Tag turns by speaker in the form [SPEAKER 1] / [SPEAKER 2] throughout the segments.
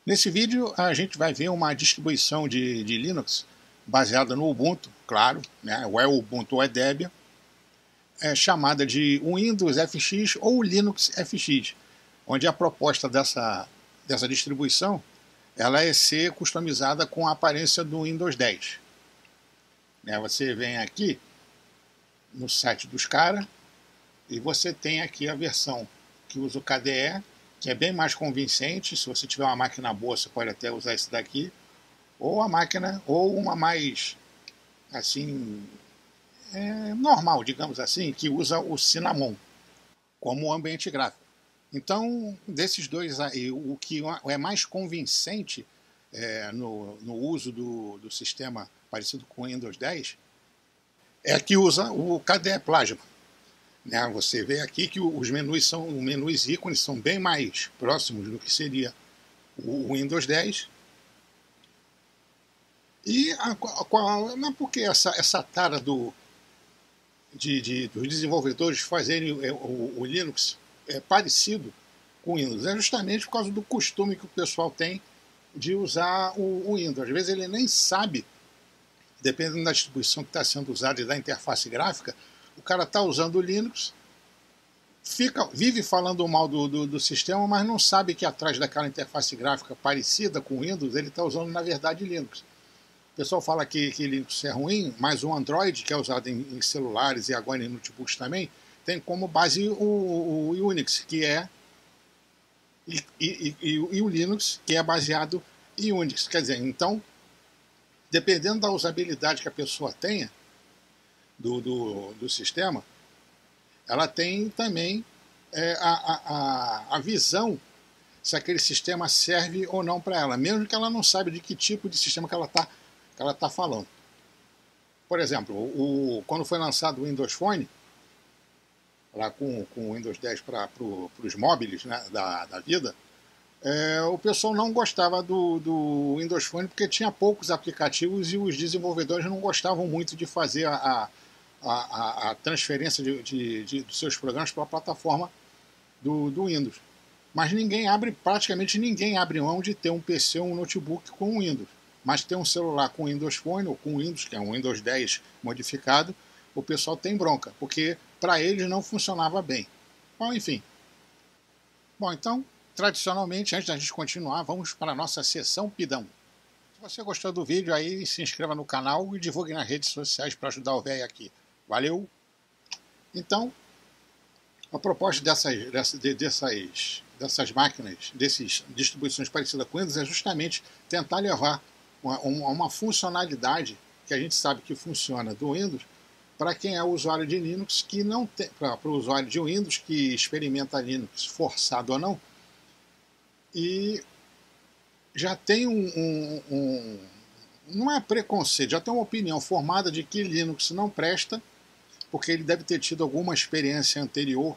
[SPEAKER 1] Nesse vídeo a gente vai ver uma distribuição de Linux baseada no Ubuntu, claro, né? Ou é o Ubuntu ou é Debian, chamada de Windows FX ou Linux FX, onde a proposta dessa distribuição ela é ser customizada com a aparência do Windows 10. Né? Você vem aqui no site dos caras e você tem aqui a versão que usa o KDE, que é bem mais convincente. Se você tiver uma máquina boa, você pode até usar esse daqui, ou a máquina, ou uma mais assim, normal, digamos assim, que usa o Cinnamon como ambiente gráfico. Então, desses dois aí, o que é mais convincente no uso do sistema parecido com o Windows 10 é que usa o KDE Plasma. Né? Você vê aqui que os menus ícones são bem mais próximos do que seria o Windows 10. E mas por que essa tara dos desenvolvedores fazerem o Linux parecido com o Windows? É justamente por causa do costume que o pessoal tem de usar o Windows. Às vezes ele nem sabe, dependendo da distribuição que está sendo usada e da interface gráfica, o cara está usando o Linux, vive falando mal do sistema, mas não sabe que atrás daquela interface gráfica parecida com o Windows, ele está usando, na verdade, Linux. O pessoal fala que Linux é ruim, mas o Android, que é usado em celulares e agora em notebooks também, tem como base o Unix, que é e o Linux, que é baseado em Unix. Quer dizer, então, dependendo da usabilidade que a pessoa tenha do sistema, ela tem também a visão se aquele sistema serve ou não para ela, mesmo que ela não saiba de que tipo de sistema que ela tá falando. Por exemplo, quando foi lançado o Windows Phone, lá com o Windows 10 para os móveis, né, da vida, o pessoal não gostava do Windows Phone porque tinha poucos aplicativos e os desenvolvedores não gostavam muito de fazer a transferência dos seus programas para a plataforma do Windows. Mas praticamente ninguém abre mão de ter um PC ou um notebook com Windows. Mas ter um celular com Windows Phone ou com Windows, que é um Windows 10 modificado, o pessoal tem bronca, porque para eles não funcionava bem. Bom, enfim. Bom, então, tradicionalmente, antes da gente continuar, vamos para a nossa sessão Pidão. Se você gostou do vídeo, aí se inscreva no canal e divulgue nas redes sociais para ajudar o velho aqui. Valeu! Então, a proposta dessas máquinas, dessas distribuições parecidas com Windows, é justamente tentar levar uma funcionalidade que a gente sabe que funciona do Windows para quem é usuário de Linux, que não tem, para o usuário de Windows que experimenta Linux, forçado ou não, e já tem não é preconceito, já tem uma opinião formada de que Linux não presta, porque ele deve ter tido alguma experiência anterior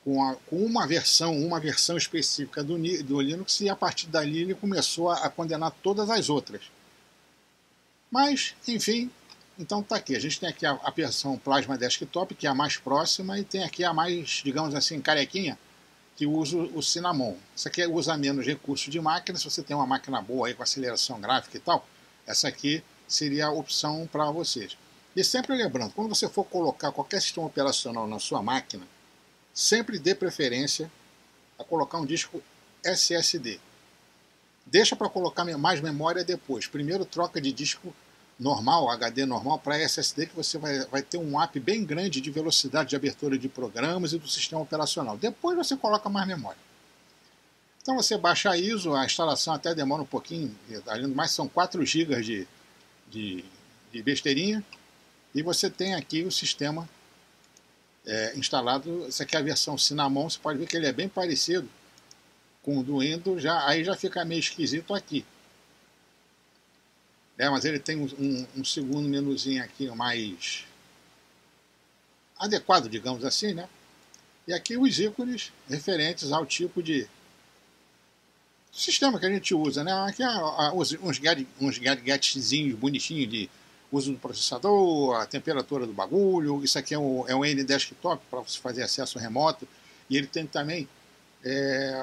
[SPEAKER 1] com uma versão específica do Linux, e a partir dali ele começou a condenar todas as outras. Mas, enfim, então tá aqui. A gente tem aqui a versão Plasma Desktop, que é a mais próxima, e tem aqui a mais, digamos assim, carequinha, que usa o Cinnamon. Isso aqui usa menos recursos de máquina. Se você tem uma máquina boa aí com aceleração gráfica e tal, essa aqui seria a opção para vocês. E sempre lembrando, quando você for colocar qualquer sistema operacional na sua máquina, sempre dê preferência a colocar um disco SSD. Deixa para colocar mais memória depois. Primeiro troca de disco normal, HD normal, para SSD, que você vai ter um up bem grande de velocidade de abertura de programas e do sistema operacional. Depois você coloca mais memória. Então você baixa a ISO, a instalação até demora um pouquinho, mas são 4 GB de besteirinha, e você tem aqui o sistema instalado. Essa aqui é a versão Cinnamon, você pode ver que ele é bem parecido com o do Windows, aí já fica meio esquisito aqui. Mas ele tem um segundo menuzinho aqui mais adequado, digamos assim, né? E aqui os ícones referentes ao tipo de sistema que a gente usa, né? Aqui uns gadgetzinhos bonitinhos de uso do processador, a temperatura do bagulho. Isso aqui é um N-Desktop para você fazer acesso remoto. E ele tem também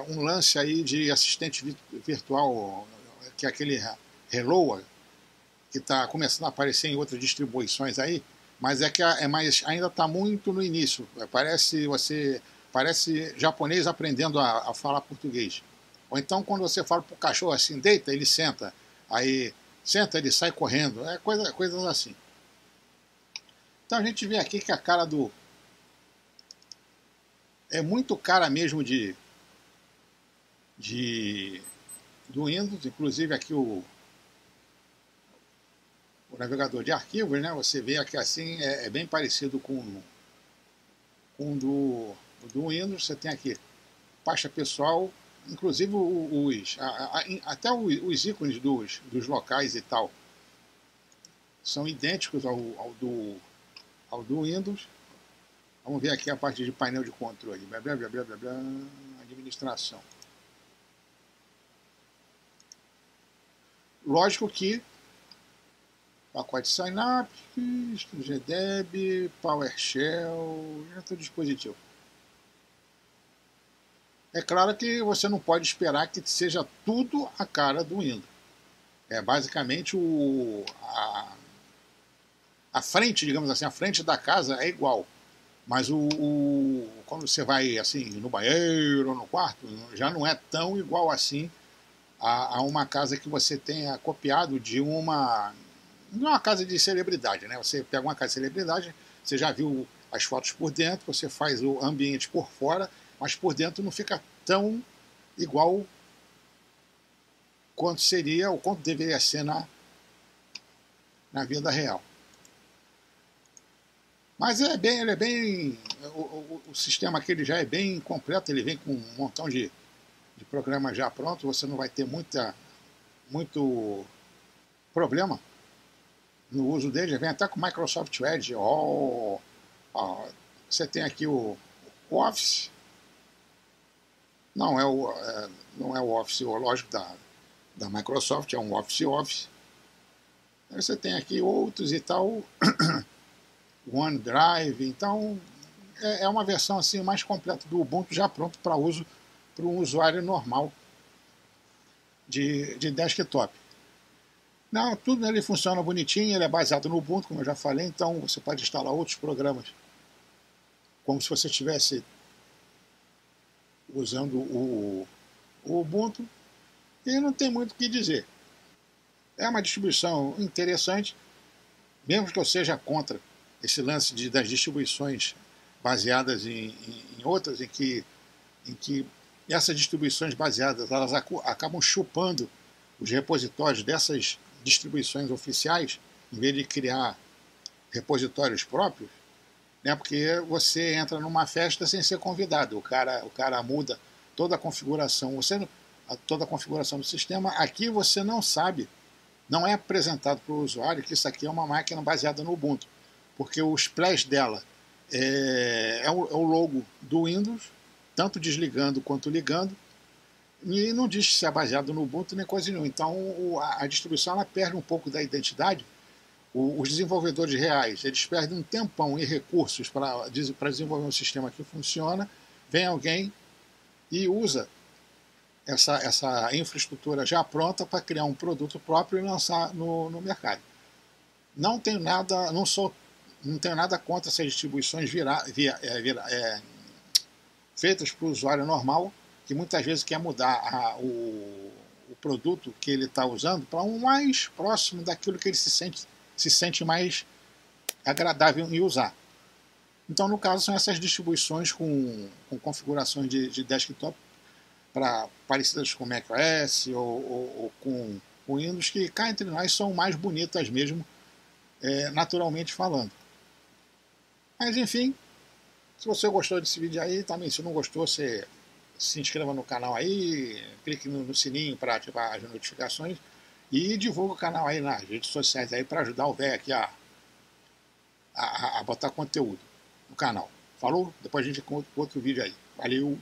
[SPEAKER 1] um lance aí de assistente virtual, que é aquele Hello, que está começando a aparecer em outras distribuições aí, mas é que ainda está muito no início. Parece japonês aprendendo a falar português. Ou então quando você fala para o cachorro assim, deita, ele senta. Aí senta, ele sai correndo. Coisas assim. Então a gente vê aqui que a cara do... É muito cara mesmo do Windows. Inclusive aqui o navegador de arquivos, né? Você vê aqui assim, é bem parecido com o do Windows. Você tem aqui pasta pessoal, inclusive até os ícones dos locais e tal são idênticos ao do Windows. Vamos ver aqui a parte de painel de controle, blá, blá, blá, blá, blá, blá, administração. Lógico que pacote Synapse, GDEB, PowerShell, já tem o dispositivo. É claro que você não pode esperar que seja tudo a cara do Windows. É basicamente a frente, digamos assim, a frente da casa é igual. Mas quando você vai assim no banheiro ou no quarto, já não é tão igual assim a uma casa que você tenha copiado de uma casa de celebridade, né? Você pega uma casa de celebridade, você já viu as fotos por dentro, você faz o ambiente por fora, mas por dentro não fica tão igual quanto seria ou quanto deveria ser na vida real. Mas ele é bem o sistema aqui ele já é bem completo, ele vem com um montão de programas já pronto, você não vai ter muito problema no uso dele, já vem até com Microsoft Edge. Você tem aqui o Office, não é o Office, lógico, da Microsoft, é um Office. Aí você tem aqui outros e tal, OneDrive, então é uma versão assim mais completa do Ubuntu, já pronto para uso para um usuário normal de desktop. Não, tudo nele funciona bonitinho, ele é baseado no Ubuntu, como eu já falei, então você pode instalar outros programas, como se você estivesse usando o Ubuntu, e não tem muito o que dizer. É uma distribuição interessante, mesmo que eu seja contra esse lance das distribuições baseadas em outras, em que essas distribuições baseadas elas acabam chupando os repositórios dessas distribuições oficiais, em vez de criar repositórios próprios, né, porque você entra numa festa sem ser convidado, o cara muda toda a configuração, toda a configuração do sistema, aqui você não sabe, não é apresentado para o usuário que isso aqui é uma máquina baseada no Ubuntu, porque o splash dela é o logo do Windows, tanto desligando quanto ligando, e não diz se é baseado no Ubuntu nem coisa nenhuma. Então a distribuição ela perde um pouco da identidade. Os desenvolvedores reais eles perdem um tempão e recursos para desenvolver um sistema que funciona. Vem alguém e usa essa infraestrutura já pronta para criar um produto próprio e lançar no mercado. Não tenho nada contra essas distribuições feitas para o usuário normal, que muitas vezes quer mudar o produto que ele está usando para um mais próximo daquilo que ele se sente mais agradável em usar. Então, no caso, são essas distribuições com configurações de desktop parecidas com macOS ou com Windows, que cá entre nós são mais bonitas mesmo, naturalmente falando. Mas, enfim, se você gostou desse vídeo aí, também se não gostou, você se inscreva no canal aí, clique no sininho para ativar as notificações e divulga o canal aí nas redes sociais aí para ajudar o velho aqui a botar conteúdo no canal. Falou? Depois a gente conta outro vídeo aí. Valeu!